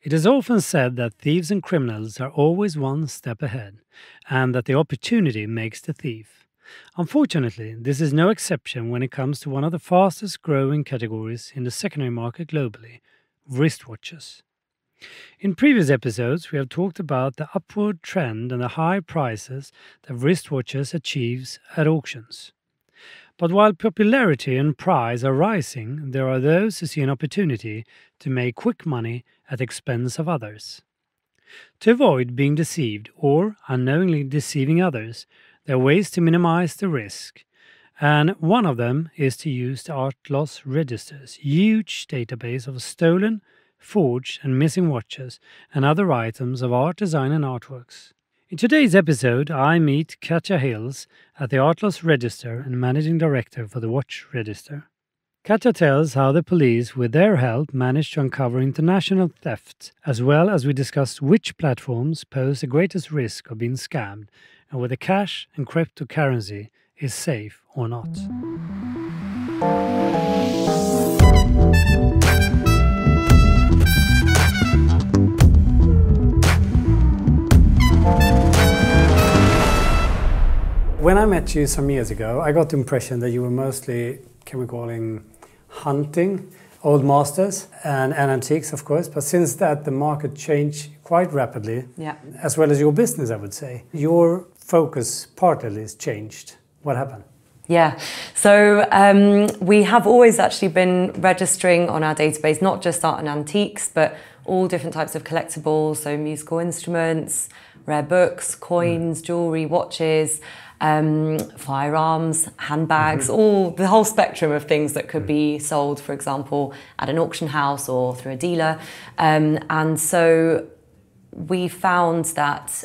It is often said that thieves and criminals are always one step ahead, and that the opportunity makes the thief. Unfortunately, this is no exception when it comes to one of the fastest growing categories in the secondary market globally, wristwatches. In previous episodes, we have talked about the upward trend and the high prices that wristwatches achieves at auctions. But while popularity and price are rising, there are those who see an opportunity to make quick money at the expense of others. To avoid being deceived or unknowingly deceiving others, there are ways to minimize the risk, and one of them is to use the art loss registers, huge database of stolen, forged and missing watches and other items of art, design and artworks. In today's episode, I meet Katya Hills at the Art Loss Register and Managing Director for the Watch Register. Katya tells how the police, with their help, managed to uncover international theft, as well as we discuss which platforms pose the greatest risk of being scammed and whether cash and cryptocurrency is safe or not. When I met you some years ago, I got the impression that you were mostly, can we call him, hunting old masters and antiques, of course. But since that, the market changed quite rapidly, as well as your business, I would say. Your focus partly has changed. What happened? Yeah, so we have always actually been registering on our database, not just art and antiques, but all different types of collectibles, so musical instruments, rare books, coins, jewellery, watches, firearms, handbags, the whole spectrum of things that could be sold, for example, at an auction house or through a dealer. And so we found that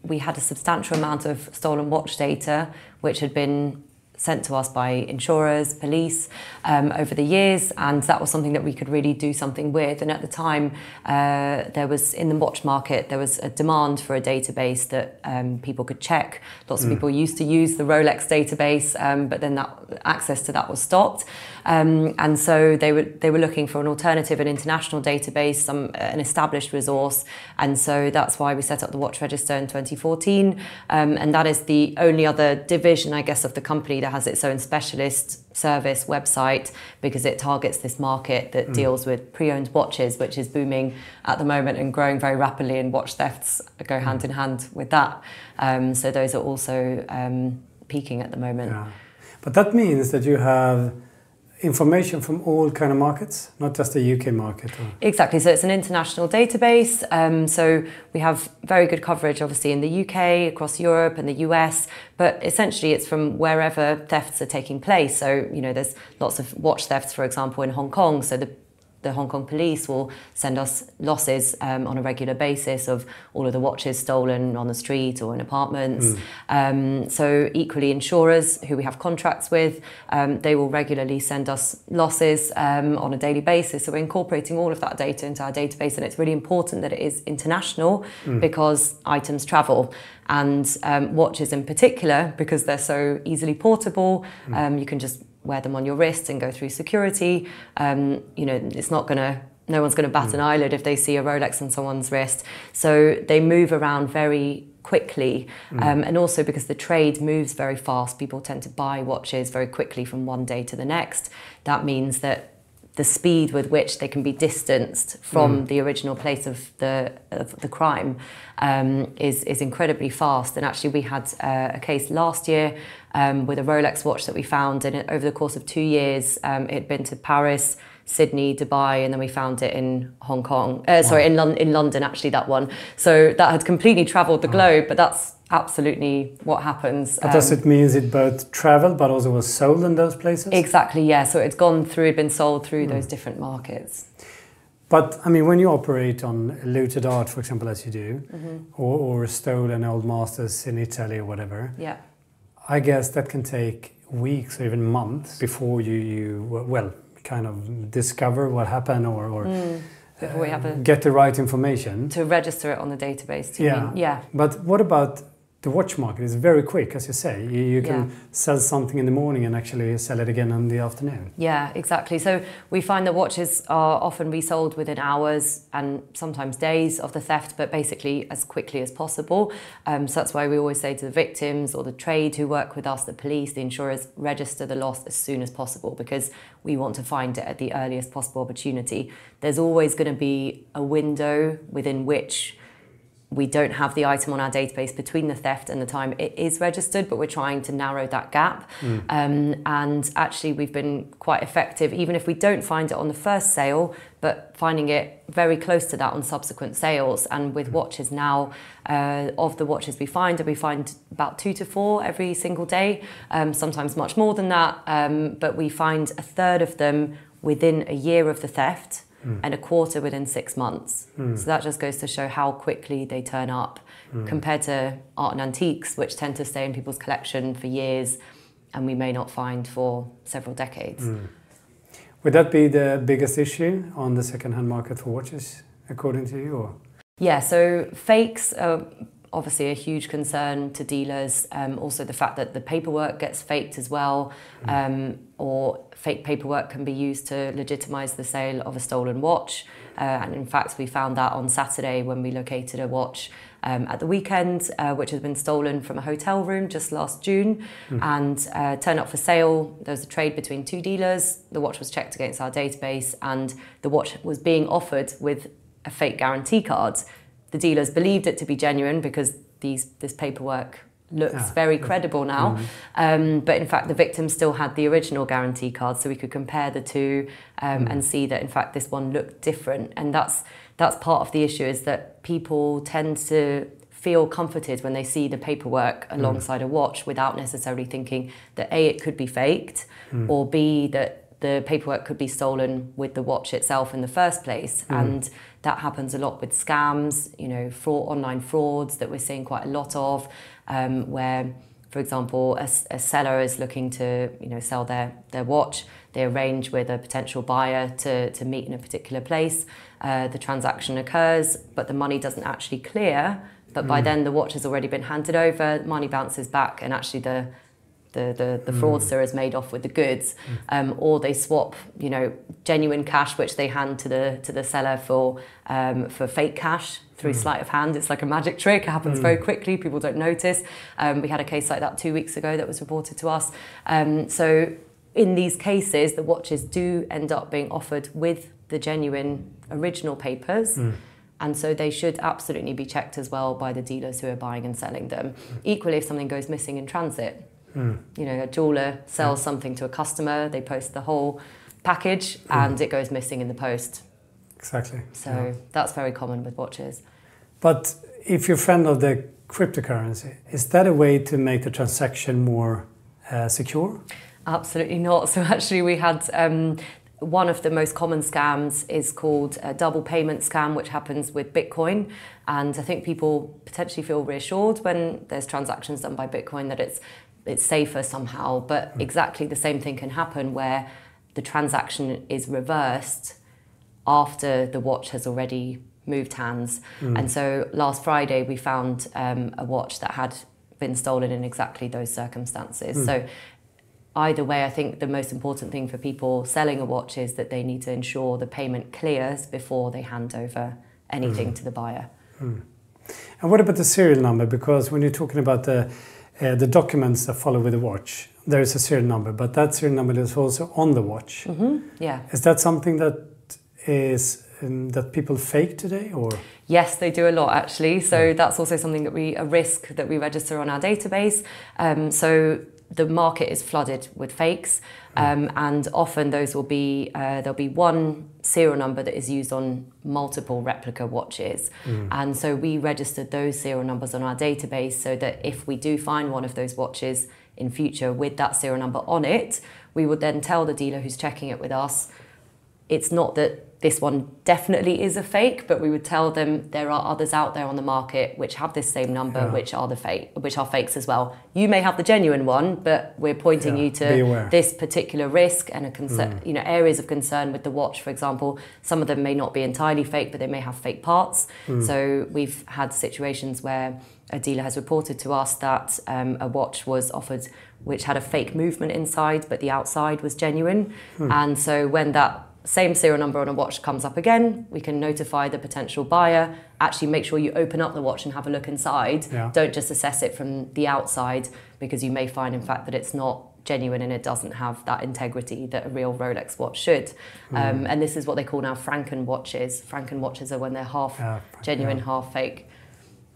we had a substantial amount of stolen watch data, which had been sent to us by insurers, police over the years, and that was something that we could really do something with. And at the time, there was, in the watch market, there was a demand for a database that people could check. Lots of people used to use the Rolex database, but then that access to that was stopped. And so they were looking for an alternative, an international database, an established resource. And so that's why we set up the Watch Register in 2014. And that is the only other division, I guess, of the company that has its own specialist service website, because it targets this market that deals with pre-owned watches, which is booming at the moment and growing very rapidly, and watch thefts go hand in hand with that. So those are also peaking at the moment. Yeah. But that means that you have information from all kind of markets, not just the UK market? Or? Exactly, so it's an international database. So we have very good coverage, obviously, in the UK, across Europe and the US, but essentially it's from wherever thefts are taking place. So, you know, there's lots of watch thefts, for example, in Hong Kong. So the Hong Kong police will send us losses on a regular basis of all of the watches stolen on the street or in apartments. So equally, insurers who we have contracts with, they will regularly send us losses on a daily basis. So we're incorporating all of that data into our database, and it's really important that it is international because items travel. And watches in particular, because they're so easily portable, you can just wear them on your wrist and go through security. You know, no one's gonna bat an eyelid if they see a Rolex on someone's wrist. So they move around very quickly. And also because the trade moves very fast, people tend to buy watches very quickly from one day to the next. That means that the speed with which they can be distanced from the original place of the crime is incredibly fast. And actually we had a case last year with a Rolex watch that we found, and over the course of 2 years it had been to Paris, Sydney, Dubai, and then we found it in Hong Kong, in London actually, that one. So that had completely travelled the globe, but that's absolutely what happens. But does it mean it both travelled but also was sold in those places? Exactly, yeah. So it's been sold through those different markets. But I mean, when you operate on looted art, for example, as you do, or stolen old masters in Italy or whatever, I guess that can take weeks or even months before you kind of discover what happened or we have get the right information to register it on the database. Yeah. But what about the watch market is very quick, as you say. You can sell something in the morning and actually sell it again in the afternoon. Yeah, exactly. So we find that watches are often resold within hours and sometimes days of the theft, but basically as quickly as possible. So that's why we always say to the victims or the trade who work with us, the police, the insurers, register the loss as soon as possible, because we want to find it at the earliest possible opportunity. There's always going to be a window within which we don't have the item on our database between the theft and the time it is registered, but we're trying to narrow that gap. And actually we've been quite effective, even if we don't find it on the first sale, but finding it very close to that on subsequent sales. And with watches now, of the watches we find about 2 to 4 every single day, sometimes much more than that, but we find a third of them within a year of the theft, and a quarter within 6 months. So that just goes to show how quickly they turn up compared to art and antiques, which tend to stay in people's collection for years and we may not find for several decades. Would that be the biggest issue on the second-hand market for watches, according to you? Or? Yeah, so fakes are obviously a huge concern to dealers. Also the fact that the paperwork gets faked as well, or fake paperwork can be used to legitimise the sale of a stolen watch. And in fact, we found that on Saturday when we located a watch at the weekend, which had been stolen from a hotel room just last June, and turned up for sale. There was a trade between 2 dealers. The watch was checked against our database and the watch was being offered with a fake guarantee card. The dealers believed it to be genuine because this paperwork looks very credible now. But in fact, the victim still had the original guarantee card, so we could compare the two and see that in fact this one looked different. And that's part of the issue, is that people tend to feel comforted when they see the paperwork alongside a watch without necessarily thinking that A, it could be faked, or B, that the paperwork could be stolen with the watch itself in the first place. And that happens a lot with scams, you know, online frauds that we're seeing quite a lot of, where, for example, a seller is looking to, you know, sell their watch. They arrange with a potential buyer to meet in a particular place. The transaction occurs, but the money doesn't actually clear. But by then the watch has already been handed over, money bounces back, and actually the fraudster is made off with the goods, or they swap, you know, genuine cash which they hand to the seller for fake cash through sleight of hand. It's like a magic trick. It happens very quickly. People don't notice. We had a case like that 2 weeks ago that was reported to us. So in these cases, the watches do end up being offered with the genuine original papers. And so they should absolutely be checked as well by the dealers who are buying and selling them. Equally, if something goes missing in transit, you know, a jeweler sells something to a customer, they post the whole package and it goes missing in the post. Exactly. So that's very common with watches. But if you're a friend of the cryptocurrency, is that a way to make the transaction more secure? Absolutely not. So actually we had one of the most common scams is called a double payment scam, which happens with Bitcoin. And I think people potentially feel reassured when there's transactions done by Bitcoin that it's safer somehow, but exactly the same thing can happen where the transaction is reversed after the watch has already moved hands. And so last Friday we found a watch that had been stolen in exactly those circumstances. So either way, I think the most important thing for people selling a watch is that they need to ensure the payment clears before they hand over anything to the buyer. And what about the serial number? Because when you're talking about the documents that follow with the watch, there is a serial number, but that serial number is also on the watch. Yeah. Is that something that is that people fake today, or? Yes, they do a lot actually. So that's also something that a risk that we register on our database. So the market is flooded with fakes, and often those will be there'll be one serial number that is used on multiple replica watches, and so we registered those serial numbers on our database so that if we do find one of those watches in future with that serial number on it, we would then tell the dealer who's checking it with us, it's not that this one definitely is a fake, but we would tell them there are others out there on the market which have this same number, which are fakes as well. You may have the genuine one, but we're pointing you to this particular risk and a concern, areas of concern with the watch, for example. Some of them may not be entirely fake, but they may have fake parts. So we've had situations where a dealer has reported to us that a watch was offered which had a fake movement inside, but the outside was genuine. And so when that same serial number on a watch comes up again, we can notify the potential buyer, actually make sure you open up the watch and have a look inside. Don't just assess it from the outside, because you may find in fact that it's not genuine and it doesn't have that integrity that a real Rolex watch should. And this is what they call now Franken watches. Franken watches are when they're half genuine, half fake.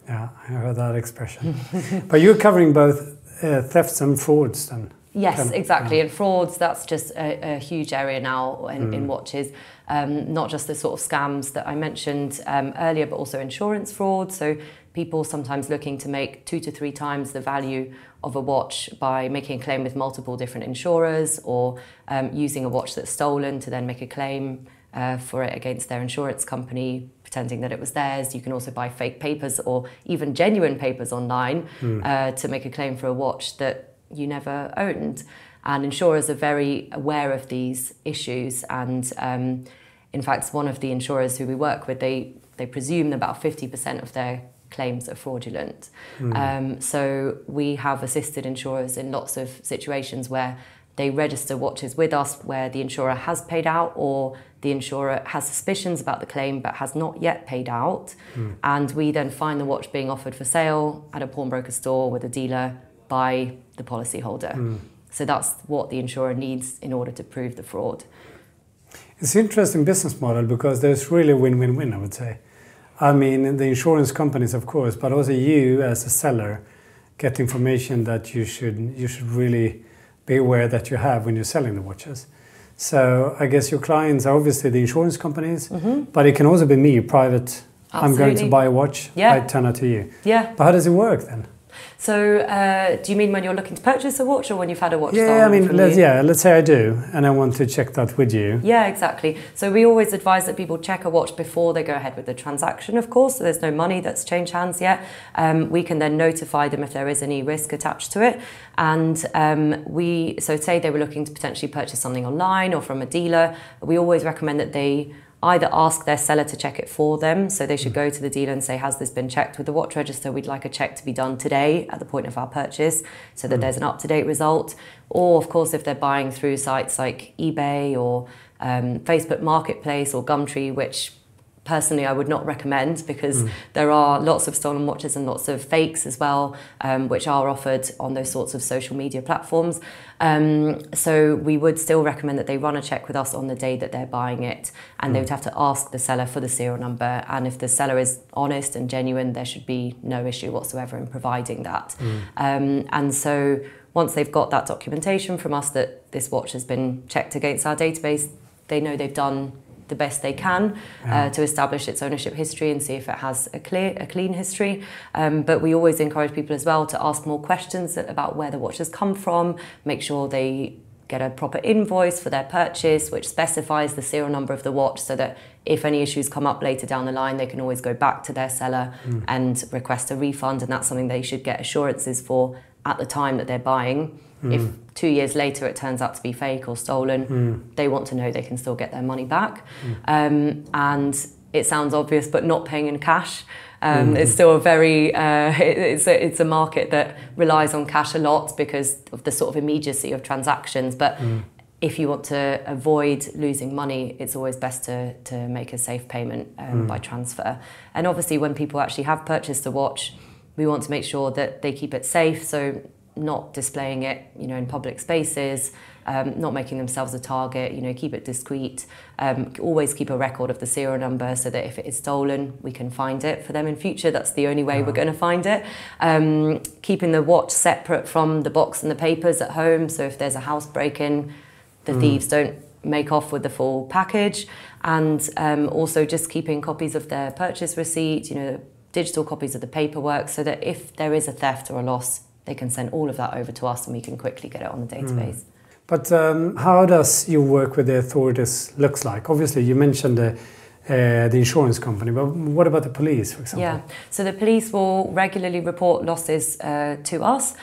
Yeah, I heard that expression. But you're covering both thefts and frauds then? Yes, exactly. And frauds, that's just a huge area now in watches. Not just the sort of scams that I mentioned earlier, but also insurance fraud. So people sometimes looking to make 2 to 3 times the value of a watch by making a claim with multiple different insurers, or using a watch that's stolen to then make a claim for it against their insurance company, pretending that it was theirs. You can also buy fake papers or even genuine papers online to make a claim for a watch that you never owned. And insurers are very aware of these issues, and in fact one of the insurers who we work with, they presume that about 50% of their claims are fraudulent. So we have assisted insurers in lots of situations where they register watches with us where the insurer has paid out, or the insurer has suspicions about the claim but has not yet paid out. And we then find the watch being offered for sale at a pawnbroker store with a dealer by the policyholder. So that's what the insurer needs in order to prove the fraud. It's an interesting business model, because there's really a win-win-win, I would say. I mean, the insurance companies, of course, but also you as a seller get information that you should really be aware that you have when you're selling the watches. So I guess your clients are obviously the insurance companies, but it can also be me, private. Absolutely. I'm going to buy a watch, I turn it to you. Yeah. But how does it work then? So do you mean when you're looking to purchase a watch, or when you've had a watch stolen? Yeah, I mean, let's say I do, and I want to check that with you. Yeah, exactly. So we always advise that people check a watch before they go ahead with the transaction, of course. So there's no money that's changed hands yet. We can then notify them if there is any risk attached to it. And so say they were looking to potentially purchase something online or from a dealer, we always recommend that they either ask their seller to check it for them. So they should go to the dealer and say, has this been checked with the watch register? We'd like a check to be done today at the point of our purchase, so that there's an up-to-date result. Or of course, if they're buying through sites like eBay or Facebook Marketplace or Gumtree, which personally I would not recommend, because there are lots of stolen watches and lots of fakes as well, which are offered on those sorts of social media platforms. So we would still recommend that they run a check with us on the day that they're buying it, and they would have to ask the seller for the serial number. And if the seller is honest and genuine, there should be no issue whatsoever in providing that. And so once they've got that documentation from us that this watch has been checked against our database, they know they've done the best they can to establish its ownership history and see if it has a clean history. But we always encourage people as well to ask more questions about where the watch has come from, make sure they get a proper invoice for their purchase which specifies the serial number of the watch, so that if any issues come up later down the line, they can always go back to their seller and request a refund. And that's something they should get assurances for at the time that they're buying. If 2 years later it turns out to be fake or stolen, they want to know they can still get their money back. And it sounds obvious, but not paying in cash. It's still a very, it's a market that relies on cash a lot because of the sort of immediacy of transactions. But if you want to avoid losing money, it's always best to make a safe payment by transfer. And obviously when people actually have purchased a watch, we want to make sure that they keep it safe. So not displaying it, in public spaces, not making themselves a target, keep it discreet. Always keep a record of the serial number so that if it is stolen, we can find it for them in future. That's the only way we're going to find it. Keeping the watch separate from the box and the papers at home. So if there's a house break-in, the thieves don't make off with the full package. And also just keeping copies of their purchase receipt, digital copies of the paperwork, so that if there is a theft or a loss, they can send all of that over to us and we can quickly get it on the database. But how does your work with the authorities looks like? Obviously, you mentioned the insurance company, but what about the police, for example? Yeah, so the police will regularly report losses to us.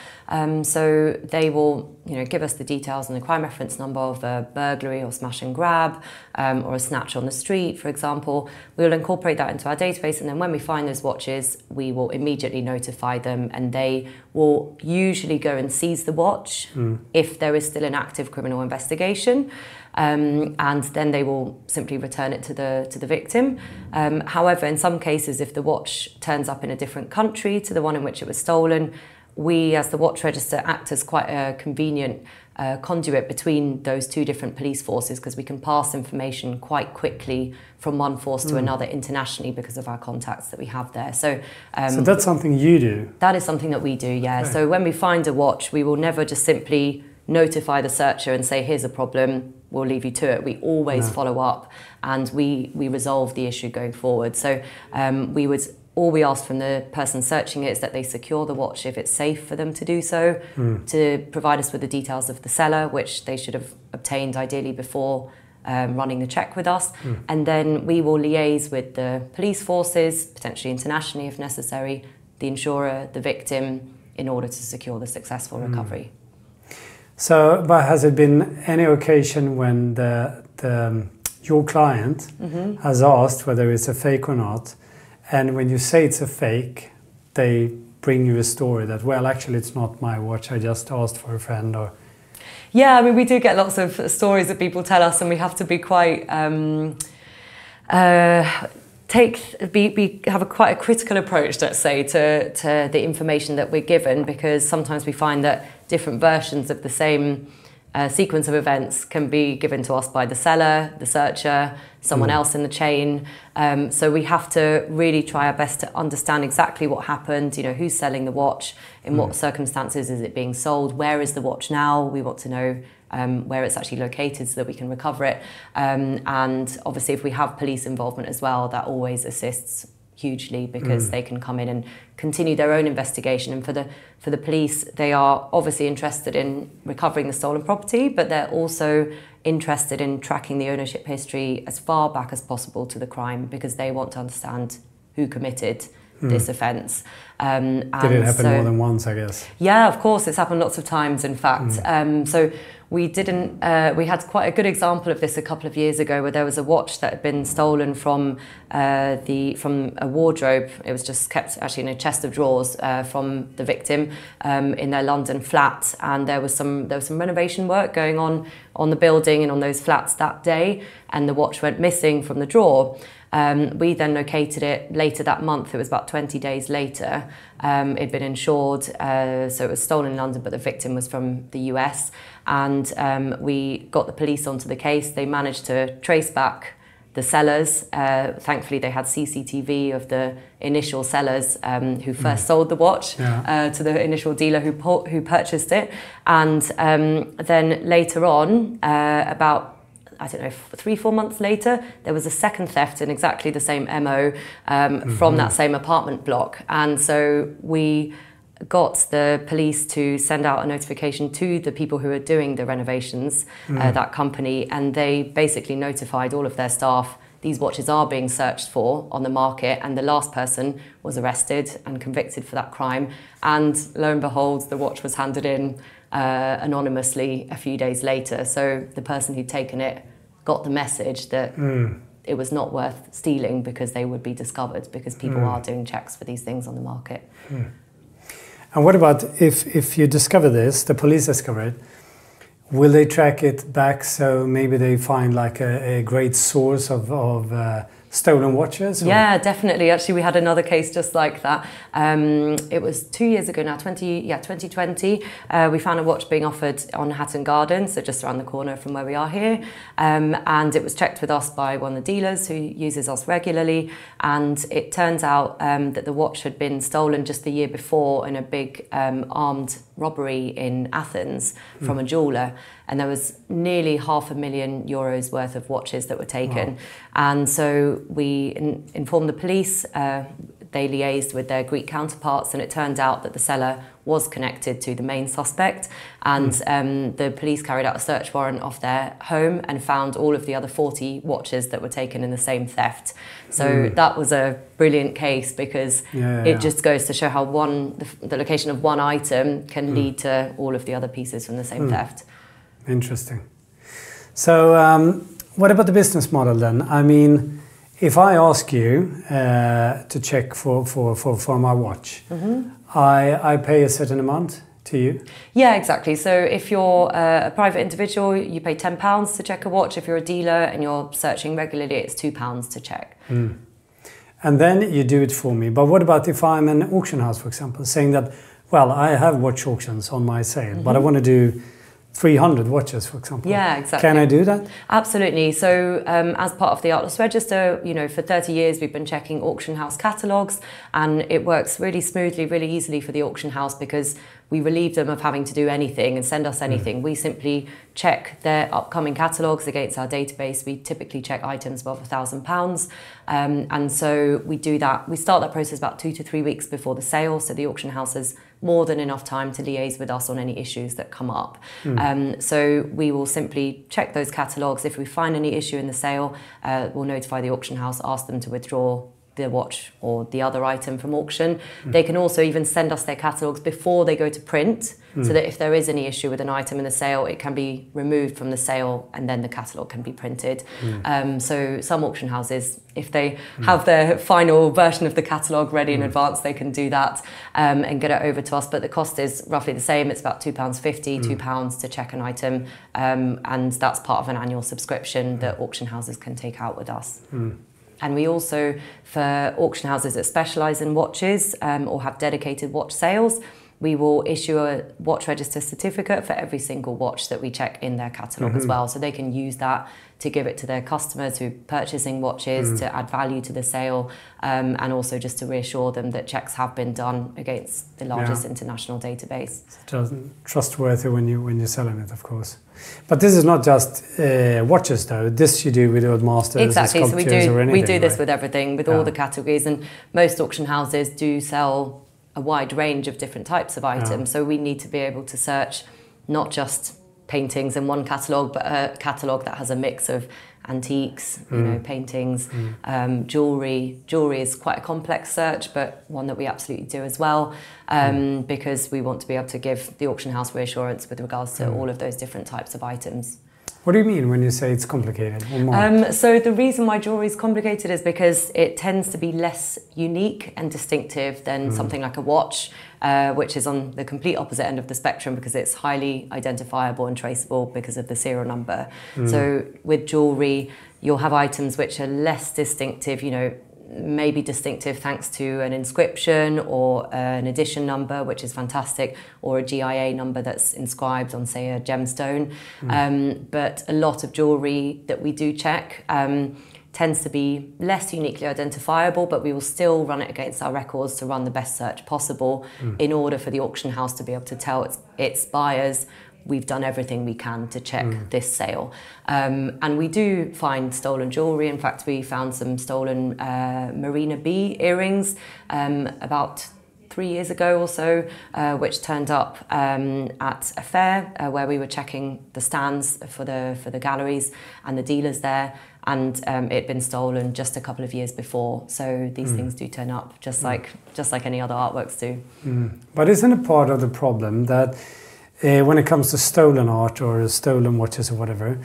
So they will, give us the details and the crime reference number of a burglary or smash and grab, or a snatch on the street, for example. We will incorporate that into our database, and then when we find those watches, we will immediately notify them, and they will usually go and seize the watch if there is still an active criminal investigation. And then they will simply return it to the victim. However, in some cases, if the watch turns up in a different country to the one in which it was stolen, we, as the watch register, act as quite a convenient conduit between those two different police forces, because we can pass information quite quickly from one force to another internationally because of our contacts that we have there. So that's something you do? That is something that we do, yeah. Okay. So when we find a watch, we will never just simply notify the searcher and say, here's a problem, we'll leave you to it. We always follow up, and we resolve the issue going forward. So all we ask from the person searching it is that they secure the watch if it's safe for them to do so, to provide us with the details of the seller, which they should have obtained ideally before running the check with us. And then we will liaise with the police forces, potentially internationally if necessary, the insurer, the victim, in order to secure the successful recovery. So, but has it been any occasion when your client has asked whether it's a fake or not, and when you say it's a fake, they bring you a story that, well, actually it's not my watch, I just asked for a friend? Or yeah, I mean, we do get lots of stories that people tell us, and we have to be quite have quite a critical approach, let's say, to the information that we're given, because sometimes we find that different versions of the same sequence of events can be given to us by the seller, the searcher, someone else in the chain. So we have to really try our best to understand exactly what happened, who's selling the watch, in what circumstances is it being sold, where is the watch now? We want to know where it's actually located so that we can recover it. And obviously if we have police involvement as well, that always assists hugely, because they can come in and continue their own investigation. And for the police, they are obviously interested in recovering the stolen property, but they're also interested in tracking the ownership history as far back as possible to the crime, because they want to understand who committed this offence. Did it happen more than once, I guess? Yeah, of course, it's happened lots of times, in fact. So we had quite a good example of this a couple of years ago, where there was a watch that had been stolen from a wardrobe. It was just kept actually in a chest of drawers from the victim in their London flat, and there was some renovation work going on the building and on those flats that day, and the watch went missing from the drawer. We then located it later that month. It was about 20 days later. It'd been insured, so it was stolen in London, but the victim was from the US. And we got the police onto the case. They managed to trace back the sellers. Thankfully, they had CCTV of the initial sellers who first sold the watch to the initial dealer who purchased it. And then later on, about 3-4 months later, there was a second theft in exactly the same MO from that same apartment block. And so we got the police to send out a notification to the people who were doing the renovations, that company, and they basically notified all of their staff, these watches are being searched for on the market, and the last person was arrested and convicted for that crime. And lo and behold, the watch was handed in anonymously a few days later. So the person who'd taken it got the message that it was not worth stealing, because they would be discovered, because people are doing checks for these things on the market. And what about if you discover this, the police discover it, will they track it back, so maybe they find like a great source of stolen watches? Or? Yeah, definitely. Actually, we had another case just like that. It was 2 years ago now, 2020. We found a watch being offered on Hatton Garden, so just around the corner from where we are here. And it was checked with us by one of the dealers who uses us regularly. And it turns out that the watch had been stolen just the year before in a big armed robbery in Athens from a jeweller. And there was nearly €500,000 worth of watches that were taken. Wow. And so we informed the police. they liaised with their Greek counterparts, and it turned out that the seller was connected to the main suspect, and the police carried out a search warrant of their home and found all of the other 40 watches that were taken in the same theft. So that was a brilliant case, because it just goes to show how the location of one item can lead to all of the other pieces from the same theft. Interesting. So what about the business model then? I mean, if I ask you to check for my watch, I pay a certain amount to you? Yeah, exactly. So if you're a private individual, you pay £10 to check a watch. If you're a dealer and you're searching regularly, it's £2 to check. And then you do it for me. But what about if I'm an auction house, for example, saying that, well, I have watch auctions on my sale, but I want to do 300 watches, for example. Yeah, exactly. Can I do that? Absolutely. So as part of the Atlas Register, you know, for 30 years we've been checking auction house catalogues, and it works really smoothly, really easily for the auction house, because we relieve them of having to do anything and send us anything. We simply check their upcoming catalogues against our database. We typically check items above £1,000. And so we do that. We start that process about 2 to 3 weeks before the sale, so the auction house has more than enough time to liaise with us on any issues that come up. So we will simply check those catalogues. If we find any issue in the sale, we'll notify the auction house, ask them to withdraw the watch or the other item from auction. They can also even send us their catalogues before they go to print, so that if there is any issue with an item in the sale, it can be removed from the sale and then the catalogue can be printed. So some auction houses, if they have their final version of the catalogue ready in advance, they can do that and get it over to us. But the cost is roughly the same. It's about £2.50, £2 to check an item, and that's part of an annual subscription that auction houses can take out with us. And we also, for auction houses that specialise in watches or have dedicated watch sales, we will issue a watch register certificate for every single watch that we check in their catalogue as well. So they can use that to give it to their customers who are purchasing watches, to add value to the sale, and also just to reassure them that checks have been done against the largest international database. Trustworthy when you're selling it, of course. But this is not just watches, though. This you do with old masters, exactly. So we do this right? with everything, with all the categories, and most auction houses do sell a wide range of different types of items. So we need to be able to search not just paintings in one catalogue, but a catalogue that has a mix of antiques, you know, paintings, jewellery. Jewellery is quite a complex search, but one that we absolutely do as well, because we want to be able to give the auction house reassurance with regards to all of those different types of items. What do you mean when you say it's complicated? So the reason why jewellery is complicated is because it tends to be less unique and distinctive than something like a watch, which is on the complete opposite end of the spectrum, because it's highly identifiable and traceable because of the serial number. So with jewellery, you'll have items which are less distinctive, you know, maybe distinctive thanks to an inscription or an edition number, which is fantastic, or a GIA number that's inscribed on, say, a gemstone. But a lot of jewellery that we do check tends to be less uniquely identifiable, but we will still run it against our records to run the best search possible in order for the auction house to be able to tell its buyers, we've done everything we can to check this sale. And we do find stolen jewellery. In fact, we found some stolen Marina B earrings about 3 years ago or so, which turned up at a fair where we were checking the stands for the galleries and the dealers there, and it had been stolen just a couple of years before. So these things do turn up, just like any other artworks do. But isn't it part of the problem that when it comes to stolen art or stolen watches or whatever,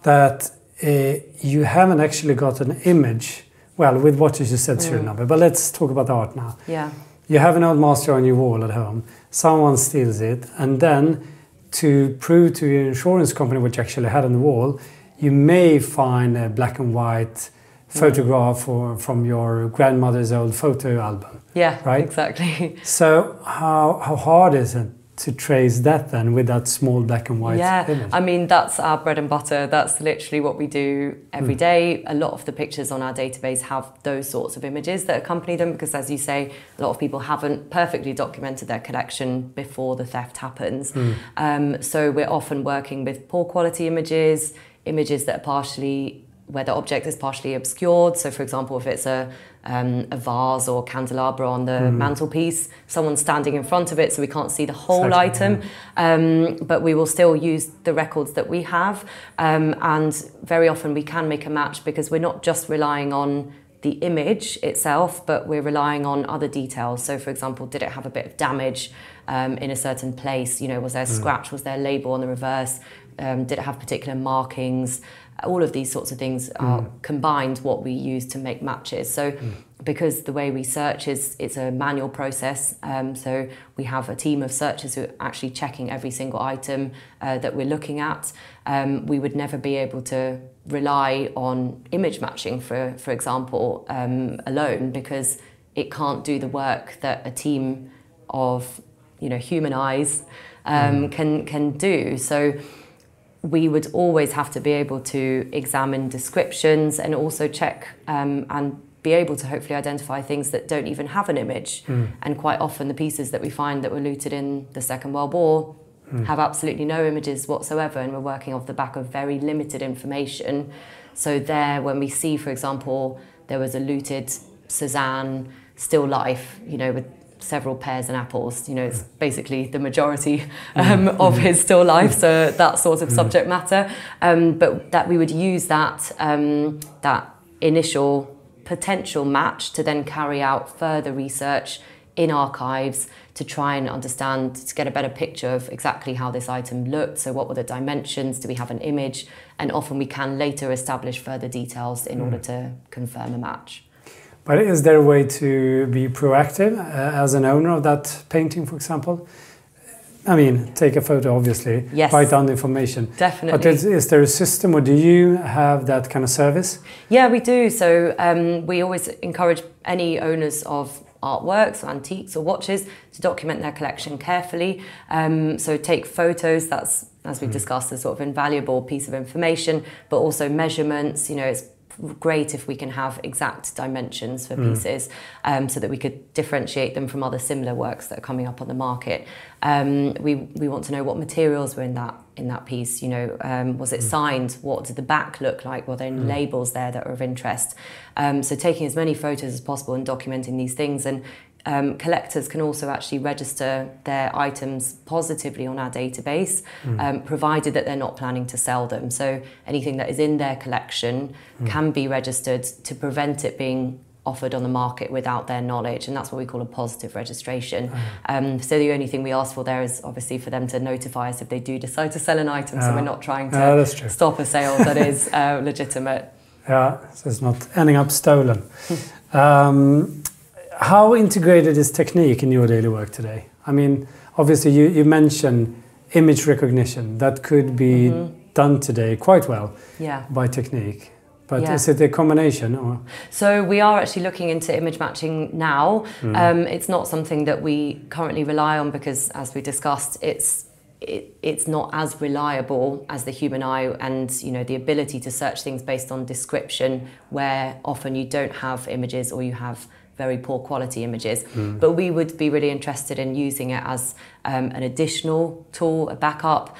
that you haven't actually got an image? Well, with watches you said serial number, but let's talk about the art now. Yeah. You have an old master on your wall at home, someone steals it, and then to prove to your insurance company what you actually had on the wall, you may find a black and white photograph from your grandmother's old photo album. Yeah, right? Exactly. So how hard is it to trace that then with that small black and white image? I mean, that's our bread and butter. That's literally what we do every day. A lot of the pictures on our database have those sorts of images that accompany them, because, as you say, a lot of people haven't perfectly documented their collection before the theft happens. So we're often working with poor quality images that are partially, where the object is partially obscured. So, for example, if it's a a vase or candelabra on the mantelpiece. Someone's standing in front of it, so we can't see the whole item, but we will still use the records that we have. And very often we can make a match because we're not just relying on the image itself, but we're relying on other details. So for example, did it have a bit of damage in a certain place? You know, was there a scratch? Was there a label on the reverse? Did it have particular markings? All of these sorts of things are combined what we use to make matches. So because the way we search it's a manual process, so we have a team of searchers who are actually checking every single item that we're looking at. We would never be able to rely on image matching, for example, alone, because it can't do the work that a team of, you know, human eyes can do. So we would always have to be able to examine descriptions and also check and be able to hopefully identify things that don't even have an image. And quite often the pieces that we find that were looted in the Second World War have absolutely no images whatsoever, and we're working off the back of very limited information. So there, when we see, for example, there was a looted Cézanne still life, you know, with several pears and apples, you know, it's basically the majority of his still life, so that sort of subject matter. But that we would use that, that initial potential match to then carry out further research in archives to try and understand, to get a better picture of exactly how this item looked. So what were the dimensions? Do we have an image? And often we can later establish further details in order to confirm a match. But is there a way to be proactive as an owner of that painting, for example? I mean, take a photo, obviously, yes, write down the information. Definitely. But is there a system, or do you have that kind of service? Yeah, we do. So we always encourage any owners of artworks, or antiques or watches to document their collection carefully. So take photos, that's, as we've discussed, a sort of invaluable piece of information, but also measurements. You know, it's great if we can have exact dimensions for pieces, so that we could differentiate them from other similar works that are coming up on the market. We want to know what materials were in that piece. You know, was it signed? What did the back look like? Were there any labels there that are of interest? So taking as many photos as possible and documenting these things. And collectors can also actually register their items positively on our database, provided that they're not planning to sell them. So anything that is in their collection can be registered to prevent it being offered on the market without their knowledge, and that's what we call a positive registration. So the only thing we ask for there is obviously for them to notify us if they do decide to sell an item, so we're not trying to stop a sale that is legitimate. Yeah, so it's not ending up stolen. How integrated is technique in your daily work today? I mean, obviously you mentioned image recognition. That could be done today quite well by technique. But is it a combination? Or? So we are actually looking into image matching now. It's not something that we currently rely on because, as we discussed, it's not as reliable as the human eye, and you know, the ability to search things based on description, where often you don't have images or you have very poor quality images. But we would be really interested in using it as an additional tool, a backup,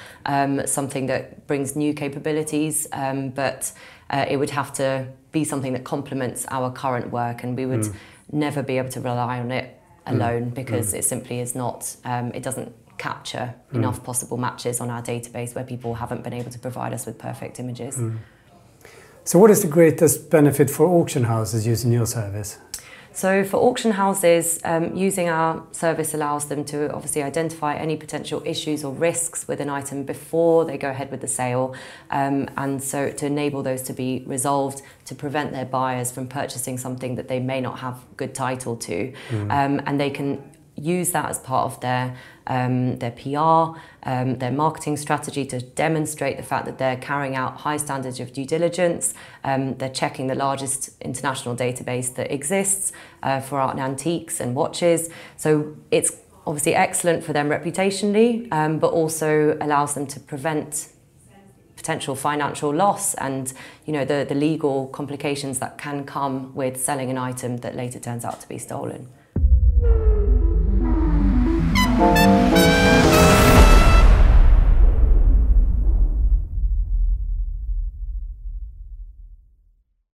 something that brings new capabilities, but it would have to be something that complements our current work, and we would never be able to rely on it alone because it simply is not, it doesn't capture enough possible matches on our database where people haven't been able to provide us with perfect images. So what is the greatest benefit for auction houses using your service? So for auction houses, using our service allows them to obviously identify any potential issues or risks with an item before they go ahead with the sale, and so to enable those to be resolved, to prevent their buyers from purchasing something that they may not have good title to, and they can use that as part of their PR, their marketing strategy to demonstrate the fact that they're carrying out high standards of due diligence. They're checking the largest international database that exists for art and antiques and watches. So it's obviously excellent for them reputationally, but also allows them to prevent potential financial loss and, you know, the legal complications that can come with selling an item that later turns out to be stolen.